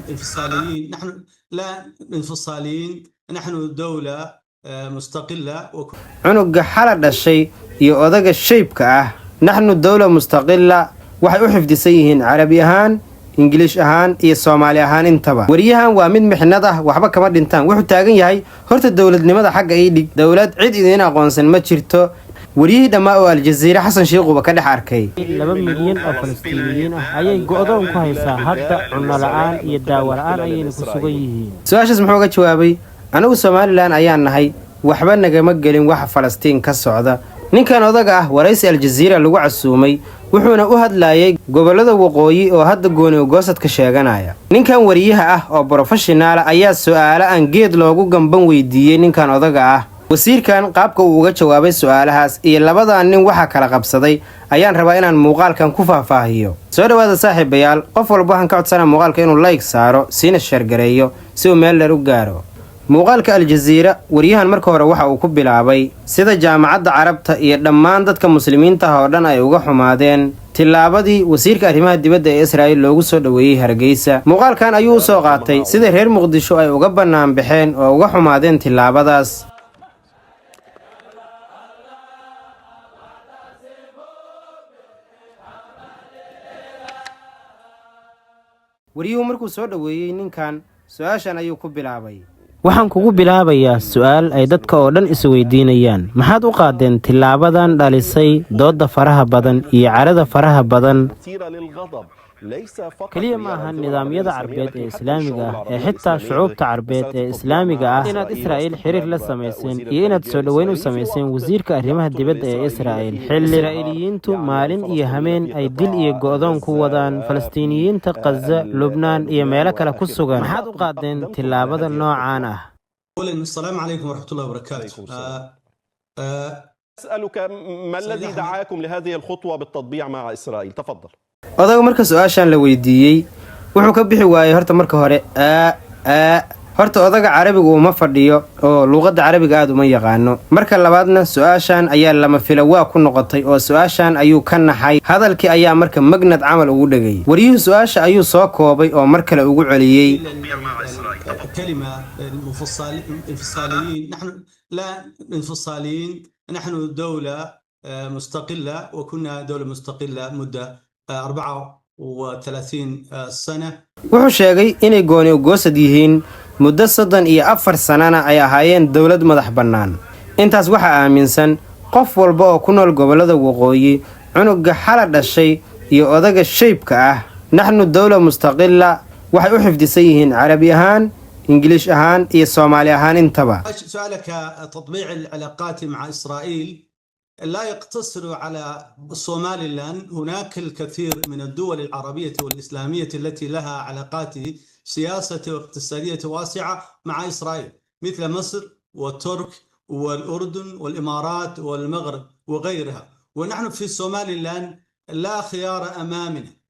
انفصاليين، نحن لا انفصاليين، نحن دولة مستقلة. cunuga xala dhashay iyo odaga shaybka ah naxnu dawla mustaqila waxay u xifdisan yihiin carabi ahaan ingiliish ahaan iyo soomaali ahaan intaba. wariyahan waa mid mixnad ah, waxba kama dhintaan. wuxuu taagan yahay horta dowladnimada xagga ii dhig, dowlad cid idin aqoonsan ma jirto. wariyihii dhammaa oo aljaziira xasan shiikuba ka dhex arkay 2 milyan oo falastiiniyiin ah ayay go'doon ku haysaa hadda, cunno la'aan iyo daawo la'aan ayayna ku sugan yihiin. su-aashaas muxuu uga jawaabay? anigu somalilan ayaan nahay, waxba nagama gelin waxa falastiin ka socda. ninkan odaga ah waraysi aljaziira lagu casuumay, wuxuuna u hadlayay gobollada waqooyi oo hadda gooni goosad ka sheeganaya. ninkan wariyaha ah oo professional ayaa su'aalo aan geed loogu gamban weydiiyey ninkan odaga ah. wasiirkan qaabka uu uga jawaabay su'aalahaas iyo labadan nin waxa kala qabsaday ayaan rabaa inaan muuqaalkan ku faahfaahiyo. soo dhawaada saaxiibayaal, qof walba waxaan ka codsanaa muuqaalka inuu like saaro, siina share gareeyo si uu meel dheer u gaaro. muuqaalka aljaziira wariyahan marka hore waxa uu ku bilaabay sida jaamacadda carabta iyo dhammaan dadka muslimiinta ah oo dhan ay uga xumaadeen tillaabadii wasiirka arrimaha dibadda ee Israa'iil loogu soo dhaweeyay Hargeysa. muuqaalkan ayuu soo qaatay sida reer Muqdisho ay uga bannaan baxeen oo uga xumaadeen tillaabadaas. wariyuhu markuu soo dhaweeyay ninkan su'aashan ayuu ku bilaabay. waxaan kugu bilaabayaa su'aal ay dadka oo dhan isweydiinayaan. maxaad u qaadeen tilaabadan dhalisay doodda faraha badan iyo carada faraha badan? keliya ma aha nidaamyada carbeed ee islaamiga ah ee xitaa shucuubta carbeed ee islaamiga ah inaad Israa'iil xiriir la samayseen iyo inaad soo dhaweyn u samayseen wasiirka arrimaha dibadda ee Israa'iil xilli Israa'iiliyiintu maalin iyo hameen ay dil iyo go'doon ku wadaan Falastiiniyiinta Gaza, Lubnaan iyo meelo kale ku sugan. maxaad u qaadeen tilaabada noocaan ah? السلام عليكم ورحمة الله وبركاته. أسألك ما الذي دعاكم لهذه الخطوة بالتطبيع مع إسرائيل؟ تفضل. odaga marka su'aashan la weydiiyey wuxuu ka bixi waayay horta marka hore horta odaga carabigu uma fadhiyo oo luqadda carabiga aad uma yaqaano. marka labaadna su'aashan ayaa lama fila waa ku noqotay oo su'aashan ayuu ka naxay. hadalkii ayaa marka magnad camal ugu dhagay. wariyuhu su'aasha ayuu soo koobay oo mar kale ugu celiyey. كلمة انفصاليين، نحن لا انفصاليين، نحن دولة مستقلة، وكنا دولة مستقلة مدة 34 سنة. wuxuu sheegay inay gooni goosad yihiin muddo 34 sanana ay ahaayeen dowlad madax bannaan. intaas waxa aaminsan qof walba oo ku nool gobollada waqooyi. cunuga xala dhashay iyo odaga shaybka ah naxnu dawla mustaqila waxay u xifdisan yihiin carabi ahaan ingiliish ahaan iyo soomaali ahaan intaba. سؤالك تطبيع العلاقات مع إسرائيل لا يقتصر على صوماليلاند، هناك الكثير من الدول العربية والإسلامية التي لها علاقات سياسية واقتصادية واسعة مع إسرائيل، مثل مصر والترك والأردن والإمارات والمغرب وغيرها. ونحن في صوماليلاند لا خيار أمامنا.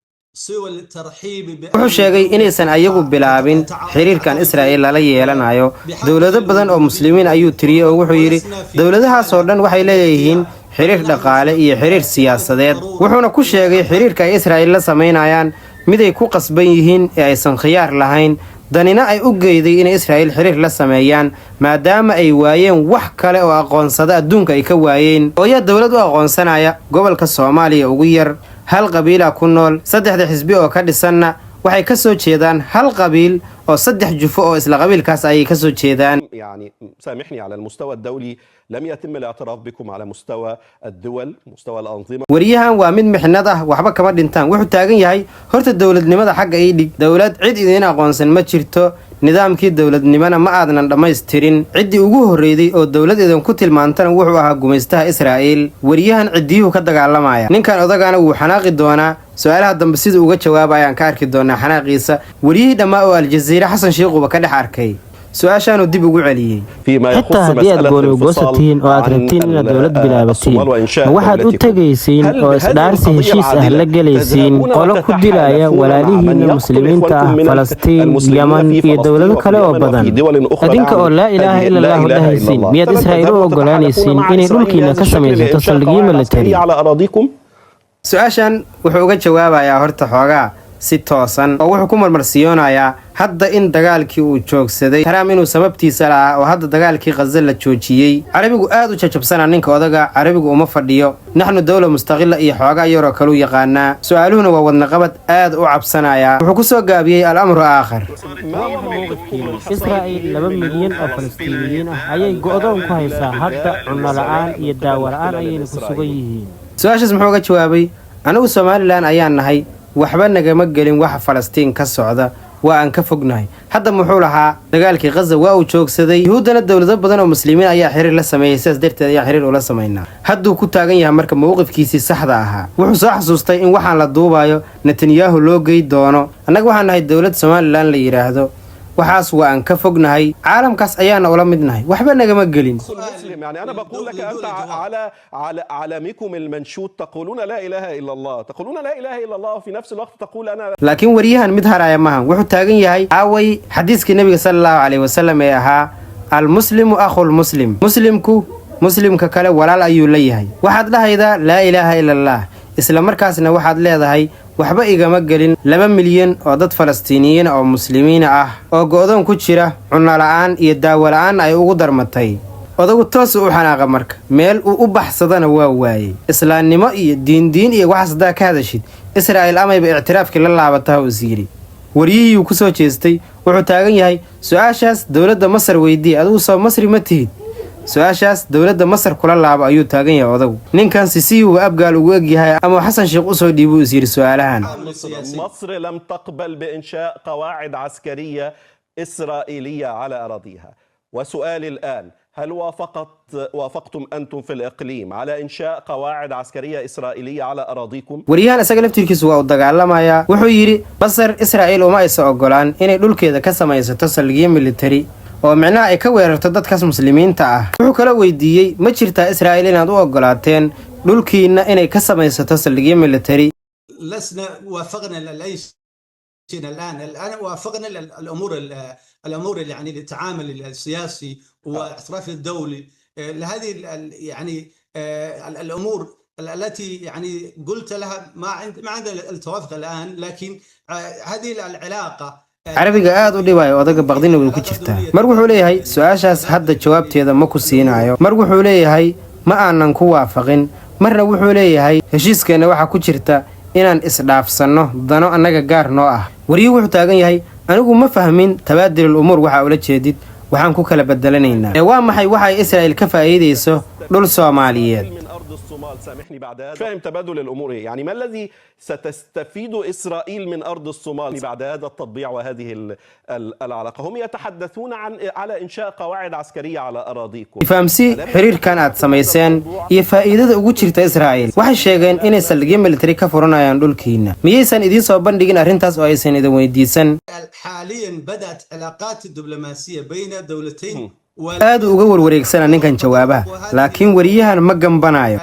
wuxuu sheegay inaysan ayagu bilaabin xiriirkan Israa'iil lala yeelanayo. dowlado badan oo muslimiin ayuu tiriyay oo wuxuu yiri dowladahaas oo dhan waxay leeyihiin xiriir dhaqaale iyo xiriir siyaasadeed. wuxuuna ku sheegay xiriirka ay Israa'iil la sameynayaan mid ay ku qasban yihiin ee aysan khiyaar lahayn. danina ay u geeday in Israa'iil xiriir la sameeyaan maadaama ay waayeen wax kale oo aqoonsada adduunka ay ka waayeen. oo ya dowlad u aqoonsanaya gobolka Soomaaliya ugu yar hal qabiila ku nool, saddexda xisbi oo ka dhisanna waxay ka soo jeedaan hal qabiil oo saddex jufo oo isla qabiilkaas ayay ka soo jeedaan. يعني سامحني على المستوى الدولي لم يتم الاعتراف بكم على مستوى الدول، مستوى الأنظمة. wariyahan waa mid mixnad ah, waxba kama dhintaan. wuxuu taagan yahay horta dowladnimada xagga ii dhig, dowlad cid idin aqoonsan ma jirto. nidaamkii dowladnimana ma aadnan dhammaystirin. ciddii ugu horreeyay oo dowladeedan ku tilmaantana wuxuu ahaa gumaystaha Israa'iil. wariyahan ciddiyuhu ka dagaalamaya. ninkan odagana wuu xanaaqi doonaa. su'aalaha dambe sida uga jawaabayaan ka arki doonaa xanaaqiisa. wariyihii dhammaa oo aljaziira xasan shiikuba ka dhex arkay su-aashaanu dib ugu celiyey. xitaa haddii aad gooni goosatiin oo aad rabtiin inaad dowlad bilaabatiin, ma waxaad u tegaysiin oo isdhaarsi heshiis ah la gelaysiin qolo ku dilaya walaalihiinna muslimiinta ah Falastiin, Yaman iyo dowlado kale oo badan? adinka oo laa ilaaha ila allahu dhahaysiin, miyaad Israa'iil u ogolaanaysiin inay dhulkiina ka samaysato saldhigyo militari? su-aashan wuxuu uga jawaabayaa horta xoogaa si toosan oo wuxuu ku marmarsiyoonayaa hadda in dagaalkii uu joogsaday Trump inuu sababtiisa lahaa oo hadda dagaalkii Gaza la joojiyay. Carabigu aad u jajabsana ninka odaga, Carabigu uma fadhiyo naxnu dawlad mustaqila iyo xoogaa yaro kale u yaqaana. Su'aaluhuna waa wadna qabad aad u cabsanaya. Wuxuu ku soo gaabiyay al-amru aakhir. Israa'iil 2 milyan oo Falastiiniyiin ah ayay go'doon ku haysaa hadda cunno la'aan iyo daawo la'aan ayayna ku sugan yihiin. Su'aashaas muxuu ga jawaabay? Anigu Soomaaliland ayaan nahay, waxba nagama gelin waxa Falastiin ka socda. waa aan ka fognahay hadda muxuu lahaa dagaalkii Gaza waa uu joogsaday yuhuudana dawlado badan oo muslimiin ayaa xiriir la sameeyay sidaas darteed ayaa xiriir ula sameeynaa hadduu ku taagan yahay marka mowqifkiisii saxda ahaa wuxuu soo xasuustay in waxaan la duubayo Netanyahu loo geey doono annaga waxaan nahay dawlad Somaliland la yiraahdo waxaas waa aan ka fognahay caalamkaas ayaana ula midnahay waxba nagama gelin يعني أنا بقول لك أنت على عالمكم المنشود تقولون لا إله إلا الله تقولون لا إله إلا الله وفي نفس الوقت تقول أنا لكن وريهان mid haraya maahan wuxuu taagan yahay aaway xadiiskii nabiga sallallahu alayhi wasallam ee ahaa al-muslimu akhul muslim muslimka kale walaal ayuu leeyahay waxaad dhahaydaa la ilaaha illa allah isla markaasna waxaad leedahay waxba igama gelin 2 milyan oo dad Falastiiniyiin oo muslimiin ah oo go'doon ku jira cunno la'aan iyo daawo la'aan ay ugu darmatay odagu toos u xanaaqa marka meel uu u baxsadana waa waayay islaamnimo iyo diin iyo wax sadaa ka hadashid Israa'iil amayba i'tiraafkii la laabataa u siiri wariyii ku soo jeestay wuxuu taagan yahay su'aashaas dawladda Masar weydii adigu soo Masri ma tihid su'aashaas dawladda Masar kula laabo ayuu taagan yahay odagu ninkan sisi uu abgaal ugu egyahay ama Xasan Sheekh u soo dhiibo u siiri su'aalahan مصر لم تقبل بإنشاء قواعد عسكرية إسرائيلية على أراضيها وسؤالي الآن هل وافقتم أنتم في الإقليم على إنشاء قواعد عسكرية إسرائيلية على أراضيكم؟ وريان أسأل لفتركيس waa u dagaalamaya wuxuu yiri Basar Israa'iil uma ay soo ogolaan inay dhulkeeda ka samaysato saldhigyo military oo macnaha ay ka weerarto dadkaas muslimiinta ah wuxuu kala weydiiyay ma jirtaa Israa'iil inaad u ogolaateen dhulkiina inay ka samaysato saldhigyo military لسنا وافقنا لأي شيء الآن وافقنا الأمور يعني التعامل السياسي واعتراف الدولي لهذه يعني الأمور التي يعني قلت لها ما عندنا التوافق الآن لكن هذه العلاقة عربيga aad u dhibaayo odaga baqdina way ku jirtaa mar wuxuu leeyahay su'aashaas hadda jawaabteeda ma ku siinayo mar wuxuu leeyahay ma aanan ku waafaqin marna wuxuu leeyahay heshiiskeena waxa ku jirta inaan isdhaafsano dano anaga gaar noo ah wariyo wuxuu taagan yahay anigu ma fahmin tabaadil umur waxa ula jeedid waxaan ku kala beddelanaynaa waa maxay waxa ay Israa'iil ka faa'iideyso dhul Soomaaliyeed سامحني بعد هذا فاهم تبادل الأمور يعني ما الذي ستستفيد إسرائيل من أرض الصومال بعد هذا التطبيع وهذه العلاقة هم يتحدثون على إنشاء قواعد عسكرية على أراضيكم فهمسي حرير كانت سميسان هي فائدة ugu jirta Israa'iil waxay sheegeen inay saldhigyo military ka furanayaan dhulkiina miyaysan idin soo bandhigin arrintaas oo aysan idin weydiisan حاليا بدأت علاقات الدبلوماسية بين دولتين aad uga warwareegsana ninkan jawaabaha laakiin wariyahan ma gambanayo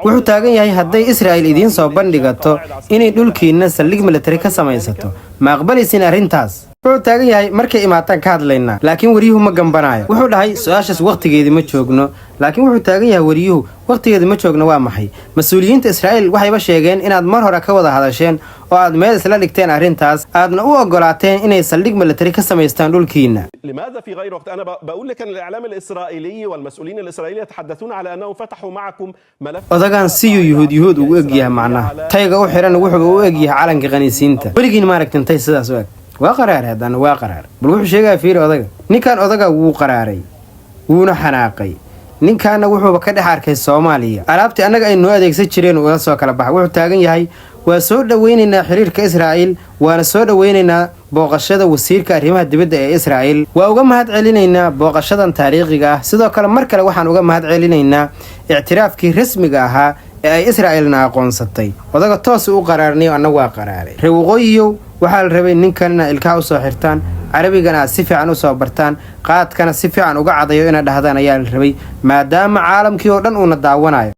wuxuu taagan yahay hadday Israa'iil idin soo bandhigato inay dhulkiina saldhig military ka samaysato ma aqbalaysin arrintaas wuxuu taagan yahay markay imaataan ka hadlaynaa laakiin wariyuhu ma gambanayo wuxuu dhahay su'aashaas waqtigeedii ma joogno laakiin wuxuu taagan yahay wariyuhu waqtigeedii ma joogno waa maxay mas'uuliyiinta Israa'iil waxayba sheegeen inaad mar hore ka wada hadasheen oo aad meel isla dhigteen arrintaas aadna u ogolaateen inay saldhig military ka samaystaan dhulkiina لماذا في غير وقت أنا بقول لك أن الإعلام الإسرائيلي والمسؤولين الإسرائيليين يتحدثون على أنهم فتحوا معكم ملف odagan siyu yuhuud ugu egyahay macnaha tayga u xiran wuxuu u egyahay calanka qaniisiinta warigiin ma aragtin tay sidaas u eg waa qaraar hadan waa qaraar bal wuxuu sheegay fiir odaga ninkan odaga wuu qaraaray wuuna xanaaqay ninkaana wuxuu ka dhex arkay Soomaaliya alaabtii anaga ay noo adeegsan jireen oo soo kala baxay wuxuu taagan yahay waa soo dhaweynaynaa xiriirka Israa'iil waana soo dhaweynaynaa booqashada wasiirka arrimaha dibadda ee Israa'iil waa uga mahad celinaynaa booqashadan taariikhiga ah sidoo kale mar kale waxaan uga mahad celinaynaa i'tiraafkii rasmiga ahaa ee ay Israa'iilna aqoonsatay odaga toos u qaraarnay anagu waa qaraaray reewqooyiyo waxaa la rabay ninkanna ilkaha u soo xirtaan carabigana si fiican u soo bartaan qaadkana si fiican uga cadayo inay dhahdaan ayaa la rabay maadaama caalamkii oo dhan uu na daawanayo